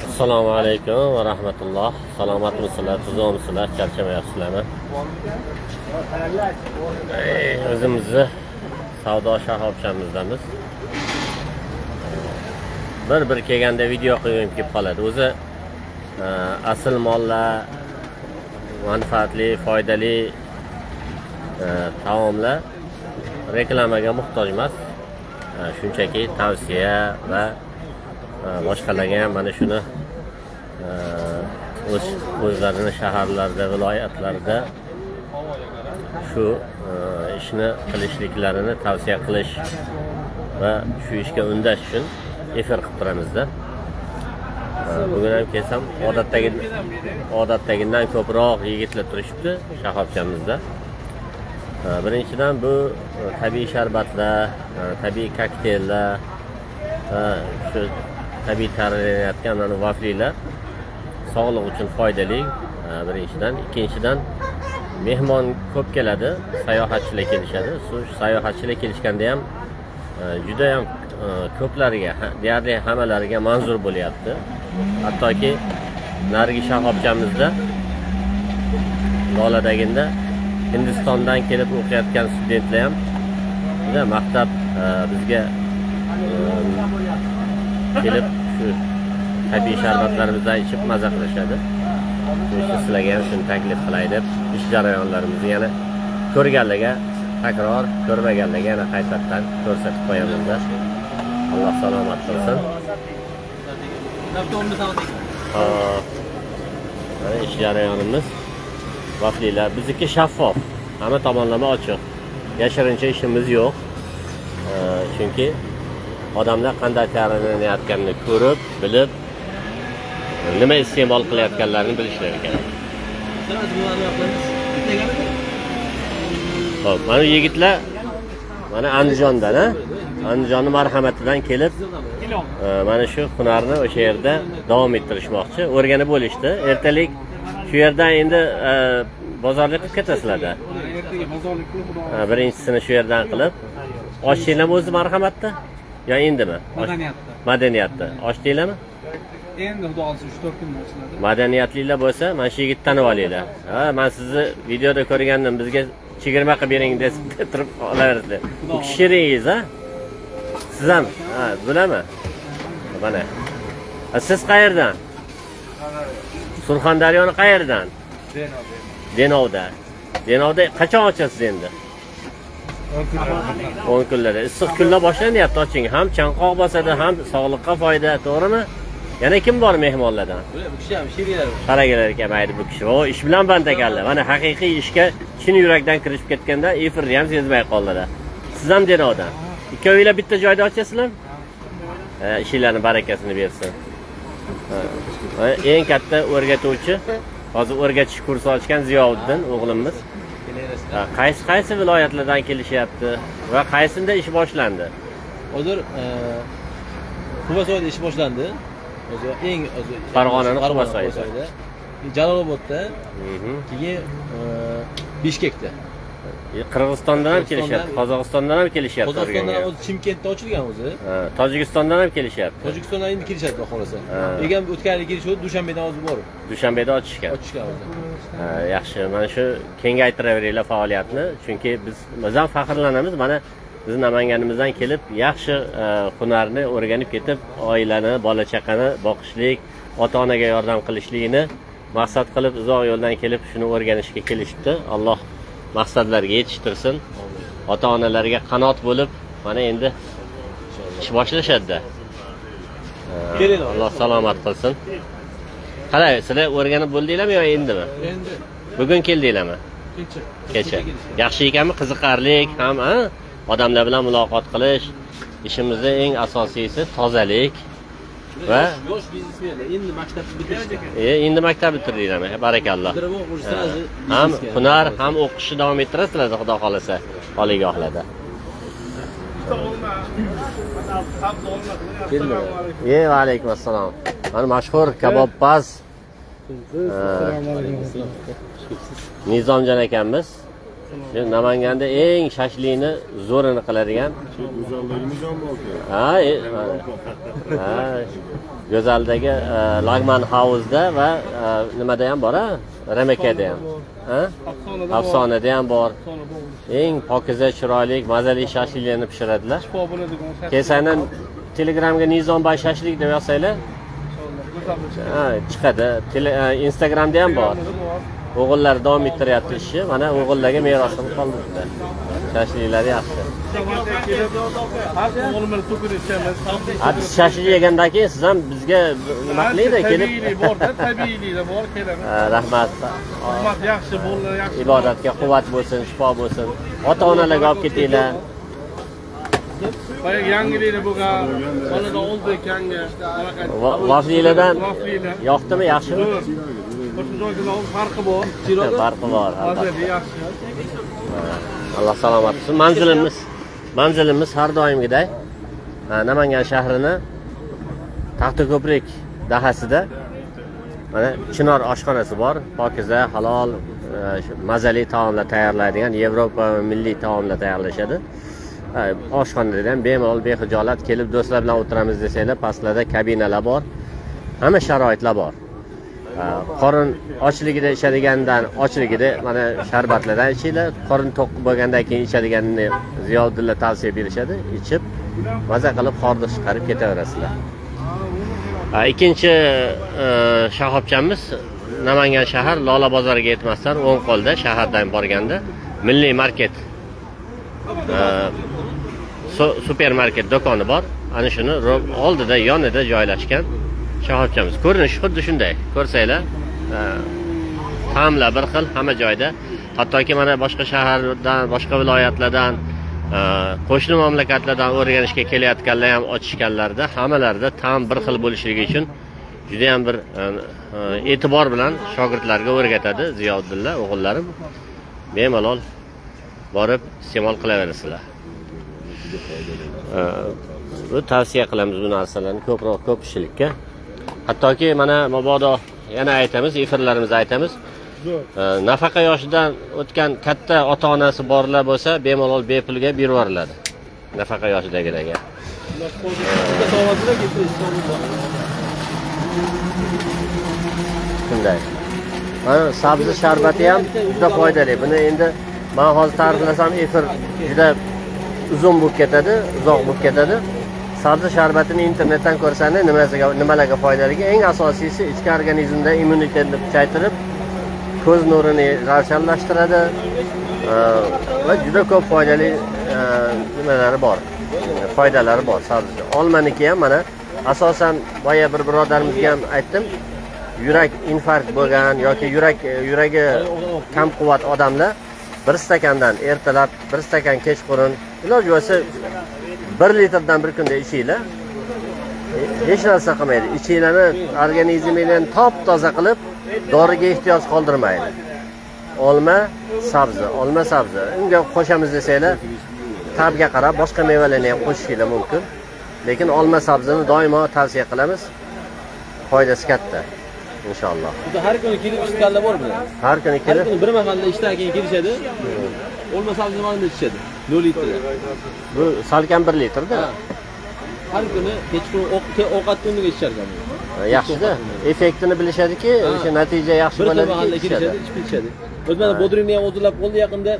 Assalomu alaykum va rahmatulloh. Salomatmisizlar, tuzukmisizlar, charchamayapsizlarmi? O'zimizni savdo shoxobchamizdamiz. Bir kelganda video qo'yib kelib qoladi. O'zi asl mollar, manfaatli, foydali taomlar reklamaga muhtoj emas. Shunchaki tavsiya va boshqalarga ham mana shuni o'zlarining shaharlarda, viloyatlarda shu ishni qilishliklarini tavsiya qilish va shu ishga undash uchun efir qilib turamizda. Bugun ham kelsam odatdagidan ko'proq yigitlar turishibdi shoxobchamizda. Birinchidan bu tabiiy sharbatlar, tabiiy kokteyllar, shu tabiiy tayyorlanayotgan mana vaflilar sog'liq uchun foydali. Birinchidan, ikkinchidan mehmon ko'p keladi, sayohatchilar kelishadi. Shu sayohatchilar kelishganda ham juda ham ko'plariga, deyarli hammalariga manzur bo'lyapti. Hattoki narigi shoxobchamizda Loladaginda Hindistondan kelib o'qiyotgan studentlar ham juda maqtab bizga kelib shu tabiiy sharbatlarimizni ichib maza qilishadi. Sizlarga ham shuni taklif qilay deb ish jarayonlarimizni yana ko'rganlarga takror, ko'rmaganlarga yana qaytadan ko'rsatib qo'yamiz. Alloh salomat qilsin. Mana ish jarayonimiz vaflilar bizniki shaffof, hamma tomonlama ochiq. Yashirincha ishimiz yo'q. Chunki odamlar qanday tayyorlanayotganini ko'rib, bilib, nima iste'mol qilayotganlarini bilishlari kerak. Xo'p, mana yigitlar mana Andijondan, Andijonning marhamatidan kelib, mana shu hunarni o'sha yerda davom ettirishmoqchi, o'rganib bo'lishdi. Ertalik shu yerdan endi bozorlik qilib ketasizlar-da. Ertaga bozorlik qilib, Birinchisini shu yerdan qilib, ochdinglarmi o'zi marhamatda? Yo endimi? Madaniyatda. Ochdinglarmi? Endi xudo olsa 3-4 kun ochiladi. Madaniyatlilar bo'lsa, mana shu yigitni tanib olinglar. Men sizni videoda ko'rgandim, bizga chegirma qilib bering deb turib olaverdi. Bu kishiringiz, ha? Siz ham, bilami? Mana. Siz qayerdan? Surxondaryoning qayerdan? Denovda. Denovda qachon ochasiz endi? 10 kunlarda. Issiq kunlar boshlanyapti, oching. Ham chanqoq bosadi, ham sog'liqqa foyda, to'g'rimi? Yana kim bor mehmonlardan? Bu kishi ham sherilar. Qaragalar kamaydi bu kishi. O ish bilan band ekanlar. Mana haqiqiy ishga chin yurakdan kirishib ketganda efirni ham sezmay qoldilar. Siz ham Denovdan. Ikkovinglar bitta joyda ochasizlar? Ishinglarning barakasini bersin. Eng katta o'rgatuvchi, hozir o'rgatish kursi ochgan Ziyovuddin o'g'limiz. Qaysi viloyatlardan kelishyapti va qaysinda ish boshlandi? Hozir Quvasoyda ish boshlandi. O'zi eng Farg'onaning Quvasoyida. Jalolobodda, keyin Bishkekda. Qirg'izistondan ham kelishyapti, Qozog'istondan ham kelishyapti. Qozog'istondan o'zi Chimkentda ochilgan o'zi. Tojikistondan ham kelishyapti. Tojikistondan endi kelishadi, xudo xolasa. Egan o'tgan yil kelishdi, Dushanbeda hozir bor. Dushanbeda ochishgan. Ochishgan o'zi. Yaxshi. Mana shu kengaytiraveringlar faoliyatni, chunki biz ham faxrlanamiz. Mana biz Namanganimizdan kelib, yaxshi hunarni o'rganib ketib, oilani, bola chaqani boqishlik, ota-onaga yordam qilishlikni maqsad qilib uzoq yo'ldan kelib shuni o'rganishga kelishibdi. Alloh maqsadlarga yetishtirsin. Ota-onalarga qanot bo'lib, mana endi ish boshlashadi-da. Alloh salomat qilsin. Qalay, sizlar o'rganib bo'ldinglarmi yo endimi? Endi. Bugun keldinglarmi? Kecha. Yaxshi ekanmi? Qiziqarlik ham, odamlar bilan muloqot qilish. Ishimizda eng asosiysi tozalik va yosh biznesmenlar endi maktabni bitirishdi. Endi maktab bitirdinglarmi? Barakalloh. Ham hunar, ham o'qishni davom ettirasizlar, xudo xolasa, oliygohlarda. Va alaykum assalom. Mana mashhur kabobbaz Nizomjon akamiz. Shu Namanganda eng shashlikni zo'rini qiladigan. Go'zalligimiz ham bor. Go'zaldagi Lagman House'da va nimada ham bor, Ramekada ham. Ha? Afsonada ham bor. Eng pokiza, chiroyli, mazali shashliklarni pishiradilar. Shifo bo'ladigan shashlik. Kesaning Telegramga Nizonbay shashlik deb yozsanglar, ha, chiqadi. Instagramda ham bor. O'g'illar davom ettiryapti ishni. Mana o'g'illarga meros qilib qoldirdi. Shashliklari yaxshi. Siz shashlik yegandan keyin siz ham bizga nima qilaydi kelib. Tabiiyliklar bor, keladi. Rahmat. Rahmat, yaxshi bo'ldi, yaxshi. Ibodatga quvvat bo'lsin, shifo bo'lsin. Ota-onalarga olib ketinglar. Boya yangiliklar bo'lgan, xonada oldik yangi. Vaflilardan Vaflilar. yoqdimi, yaxshimi? Boshqa joydan farqi bor. Farqi bor. Hozir yaxshi. Alloh salomat qilsin. Manzilimiz har doimgidek Namangan shahrini Taxtako'prik dahasida mana Chinor oshxonasi bor. Pokiza, halol, mazali taomlar tayyorlaydigan Yevropa va milliy taomlar tayyorlashadi. Oshxonada ham bemalol bexijolat kelib do'stlar bilan o'tiramiz desanglar, pastlarda kabinalar bor. Hamma sharoitlar bor. Qorin ochligida ichadigandan ochligida mana sharbatlardan ichinglar, qorin to'q bo'lgandan keyin ichadiganini Ziyodulla tavsiya berishadi, ichib maza qilib hordiq chiqarib ketaverasizlar. Ikkinchi shoxobchamiz Namangan shahar Lola bozoriga yetmasdan o'ng qo'lda shahardan borganda Milliy market supermarket do'koni bor. Ana shuni oldida yonida joylashgan shoxobchamiz. Ko'rinishi xuddi shunday. Ko'rsanglar, ta'mlar bir xil hamma joyda. Hattoki mana boshqa shahardan, boshqa viloyatlardan, qo'shni mamlakatlardan o'rganishga kelayotganlar ham ochishganlarda, hammalarida ta'm bir xil bo'lishligi uchun juda ham bir e'tibor bilan shogirdlarga o'rgatadi Ziyodulla o'g'illarim. Bemalol borib iste'mol qilaverasizlar. Bu tavsiya qilamiz bu narsalarni ko'p ishlikka. Hattoki mana mabodo yana aytamiz, efirlarimizda aytamiz. Nafaqa yoshidan o'tgan katta ota-onasi borlar bo'lsa, bemalol bepulga berib yuboriladi. Nafaqa yoshidagilarga. Shunday. Mana sabzi sharbati ham juda foydali. Buni endi men hozir ta'riflasam efir juda uzun bo'lib ketadi, uzoq bo'lib ketadi. Sabzi sharbatini internetdan ko'rsangiz nimalarga foydaligi, eng asosiysi ichki organizmda immunitetni kuchaytirib, ko'z nurini ravshanlashtiradi va juda ko'p foydali nimalari bor. Foydalari bor sabzi. Olmaniki ham mana asosan boya bir birodarimizga ham aytdim. Yurak infarkt bo'lgan yoki yuragi kam quvvat odamlar bir stakandan ertalab, bir stakan kechqurun, iloji bo'lsa 1 litrdan bir kunda ichinglar. Hech narsa qilmaydi. Ichinglarni organizminglarni top-toza qilib, doriga ehtiyoj qoldirmaydi. Olma sabzi. Unga qo'shamiz desanglar, tabga qarab boshqa mevalarni ham qo'shishinglar mumkin. Lekin olma sabzini doimo tavsiya qilamiz. Foydasi katta. Inshaalloh. Burada har kuni kelib ishganlar bormi? Har kuni kelib. Har kuni bir mahalla ishdan keyin kelishadi. Olma sabzini olib ichishadi. 0 litrda. Bu salkam 1 litrda. Har kuni kechqurun ovqatni o'rniga icharkan. Yaxshi-da. Effektini bilishadiki, o'sha natija yaxshi bo'ladi. Bir mahalla kelishadi, ichib ketishadi. O'zmana bodringni ham o'zlab qoldi yaqinda.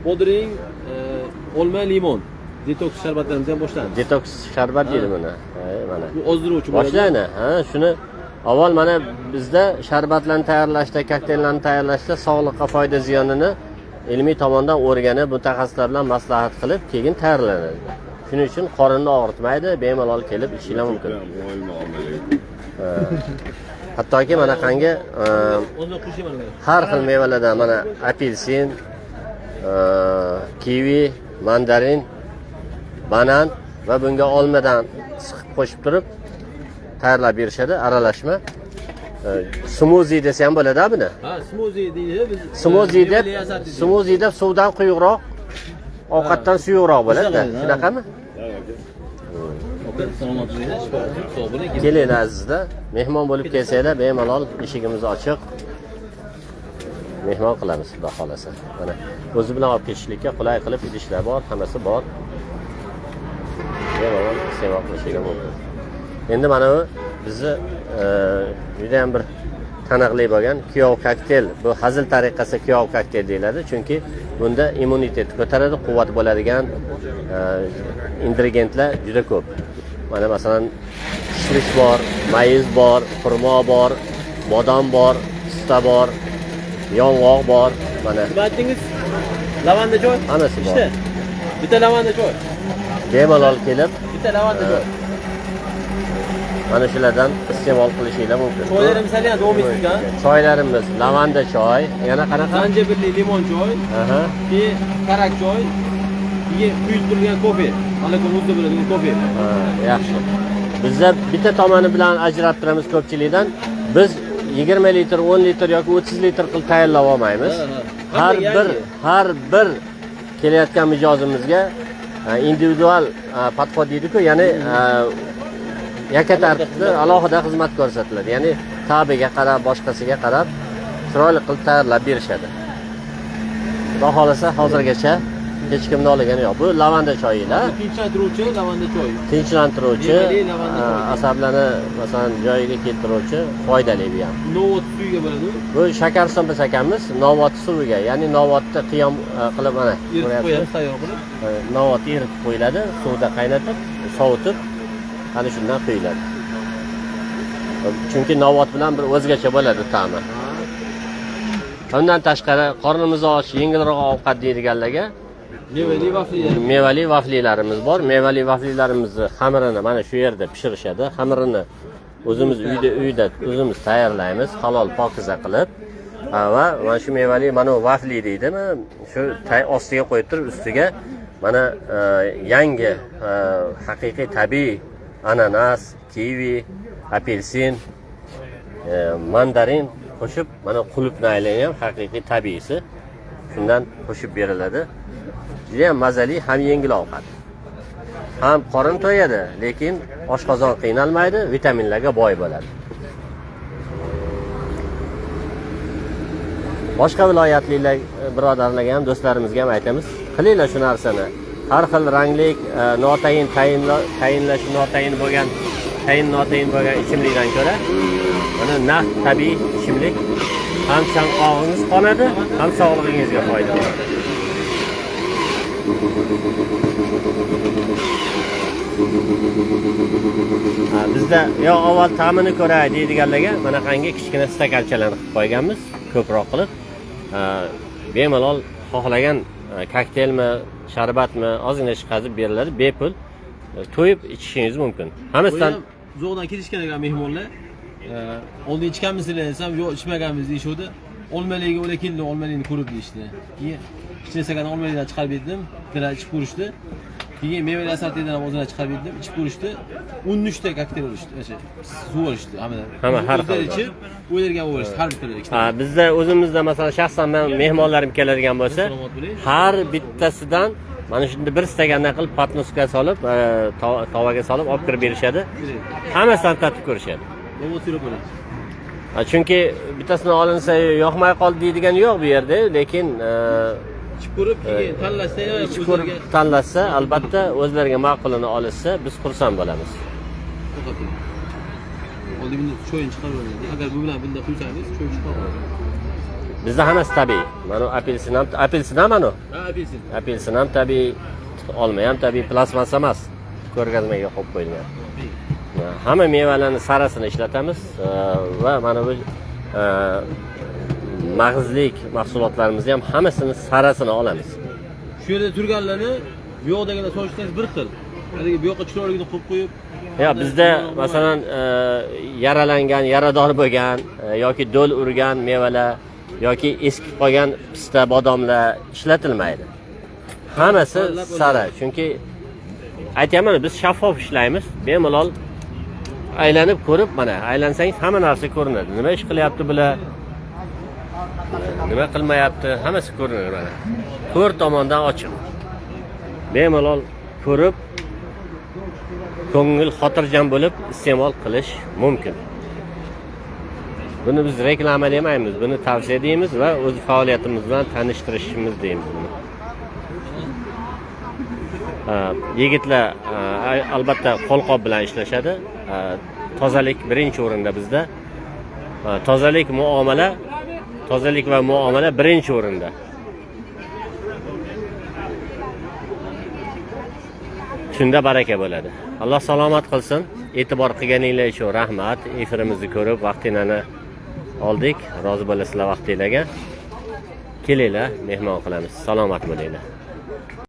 Bodring, olma, limon. Detoks sharbatlarimiz ham boshlandi. Detoks sharbat deydi buni. Mana. Bu ozdiruvchi bo'ladi. Boshlaydi. Ha, shuni avval mana bizda sharbatlarni tayyorlashda, kokteyllarni tayyorlashda sog'liqqa foyda ziyonini ilmiy tomondan o'rganib, mutaxassislar bilan maslahat qilib, keyin tayyorlanadi. Shuning uchun qorinni og'ritmaydi, bemalol kelib ishinglar mumkin. Hattoki mana qangi har xil mevalardan mana apelsin, kivi, mandarin, banan va bunga olmadan siqib qo'shib turib tayyorlab berishadi, aralashma. Smuzi desa ham bo'ladi buni. Ha, smuzi deydi biz. Smuzi deb suvdan quyuqroq, ovqatdan suyuqroq bo'ladi-da. Shunaqami? Keling azizlar, mehmon bo'lib kelsanglar, bemalol eshigimiz ochiq. Mehmon qilamiz, xudo xolasa. Mana o'zi bilan olib ketishlikka qulay qilib idishlar bor, hammasi bor. Bemalol iste'mol qilishingiz mumkin. Endi mana bu bizni juda ham bir taniqli bo'lgan kuyov kokteyl. Bu hazil tariqasida kuyov kokteyl deyiladi, chunki bunda immunitet ko'taradi, quvvat bo'ladigan ingrediyentlar juda ko'p. Mana masalan, kishmish bor, mayiz bor, xurmo bor, bodom bor, pista bor, yong'oq bor. Mana nima aytdingiz? Lavanda choy? Hammasi bor. İşte. Bitta lavanda choy. Bemalol kelib, Bitta lavanda choy. mana shulardan iste'mol qilishingiz mumkin. Choylarimiz hali ham davom etgan. Choylarimiz lavanda choy, yana qanaqa? Zanjabilli limon choy, Aha. keyin karak choy, keyin quyib turgan kofe. Mana ko'ngilda bo'ladigan kofe. Ha, yaxshi. Bizda bitta tomoni bilan ajratib turamiz ko'pchilikdan. Biz 20 litr, 10 litr yoki 30 litr qilib tayyorlab olmaymiz. Har bir kelayotgan mijozimizga individual podxod deydi-ku, ya'ni yakka tartibda alohida xizmat ko'rsatiladi. Ya'ni tabiga qarab, boshqasiga qarab chiroyli qilib tayyorlab berishadi. Xudo xolasa hozirgacha hech kimni olgani yo'q. Bu lavanda choyilar. Tinchlantiruvchi lavanda choy. Tinchlantiruvchi, Mevali lavanda choy. asablarni masalan joyiga keltiruvchi, foydali bu ham. Novot suviga bo'ladi. Bu shakar solib ekanmiz, novot suviga, ya'ni novotni qiyom qilib mana Eritib qo'yamiz, tayyor qilib. Novot eritib qo'yiladi, suvda qaynatib, sovutib, ana shundan quyiladi. Chunki novot bilan bir o'zgacha bo'ladi ta'mi. Bundan tashqari qornimiz och, yengilroq ovqat deydiganlarga Mevali vaflilar. mevali vaflilarimiz bor. Mevali vaflilarimizni xamirini mana shu yerda pishirishadi. Xamirini o'zimiz uyda o'zimiz tayyorlaymiz, halol pokiza qilib. Va mana shu mevali mana vafli deydimi? Shu ostiga qo'yib turib, ustiga mana yangi haqiqiy tabiiy ananas, kivi, apelsin, mandarin qo'shib, mana qulupnaylar ham haqiqiy tabiiysi. Shundan qo'shib beriladi. Juda ham mazali, ham yengil ovqat. Ham qorin to'yadi, lekin oshqozon qiynalmaydi, vitaminlarga boy bo'ladi. Boshqa viloyatliklar birodarlarga ham, do'stlarimizga ham aytamiz, qilinglar shu narsani. Har xil ranglik, notayin tayinlash notayin bo'lgan ichimlikdan ko'ra mana naq tabiiy ichimlik ham chanqog'ingiz qonadi, ham sog'lig'ingizga foyda beradi. Bizda yo avval ta'mini ko'ray deydiganlarga manaqangi kichkina stakanchalarni qilib qo'yganmiz, ko'proq qilib. Bemalol xohlagan kokteylmi, sharbatmi ozgina chiqazib beriladi, bepul to'yib ichishingiz mumkin. Hammasidan zo'qdan kelishgan ekan mehmonlar. Oldin ichganmisizlar desam, yo'q, ichmaganmiz deyishdi. Olmaliga o'la keldi, olmaligini ko'rib deyishdi. Keyin kichkina stakan olmalikdan chiqarib berdim, bilan ichib ko'rishdi. Keyin mevali asortidan ham o'zini chiqarib berdim, ichib ko'rishdi. 13 ta kokteyl olishdi, o'sha suv olishdi hammadan. Hamma har xil ichib, o'ylarga olishdi, har bitta. Bizda o'zimizda masalan shaxsan men mehmonlarim keladigan bo'lsa, har bittasidan mana shunda bir stakandan qilib patnoska solib, tovaga solib olib kirib berishadi. Hammasidan tatib ko'rishadi. Chunki bittasini olinsa yoqmay qoldi deydigan yo'q bu yerda, lekin ichib ko'rib, keyin tanlashsa, ichib ko'rib tanlashsa, albatta o'zlariga ma'qulini olishsa, biz xursand bo'lamiz. Oldin buni choyini chiqarib oladi. Agar bu bilan bunda quysangiz, choy chiqadi. Bizda hammasi tabiiy. Mana apelsin ham mana. Ha, apelsin. Apelsin ham tabiiy, olma ham tabiiy, plastmassa emas. Ko'rgazmaga qo'yib qo'yilgan. Hamma mevalarni sarasini ishlatamiz va mana bu mag'izlik mahsulotlarimizni ham hammasini sarasini olamiz. Shu yerda turganlarni bu yoqdagilar so'rashsangiz bir xil. Haligi bu yoqqa chiroyligini qo'yib qo'yib. Ya bizda masalan yaralangan, yarador bo'lgan yoki do'l urgan mevalar yoki eski qolgan pista, bodomlar ishlatilmaydi. Hammasi sara. Chunki aytayman, biz shaffof ishlaymiz. Bemalol aylanib ko'rib, mana aylansangiz hamma narsa ko'rinadi. Nima ish qilyapti bular? Nima qilmayapti? Hammasi ko'rinadi mana. To'rt tomondan ochiq. Bemalol ko'rib, ko'ngil xotirjam bo'lib iste'mol qilish mumkin. Buni biz reklama demaymiz, buni tavsiya deymiz va o'z faoliyatimiz bilan tanishtirishimiz deymiz buni. Yigitlar albatta qo'lqop bilan ishlashadi. tozalik birinchi o'rinda bizda. Tozalik va muomala birinchi o'rinda. Shunda baraka bo'ladi. Alloh salomat qilsin. E'tibor qilganinglar uchun rahmat. Efirimizni ko'rib, vaqtinglarni oldik. Rozi bo'lasizlar vaqtinglarga. Kelinglar, mehmon qilamiz. Salomat bo'linglar.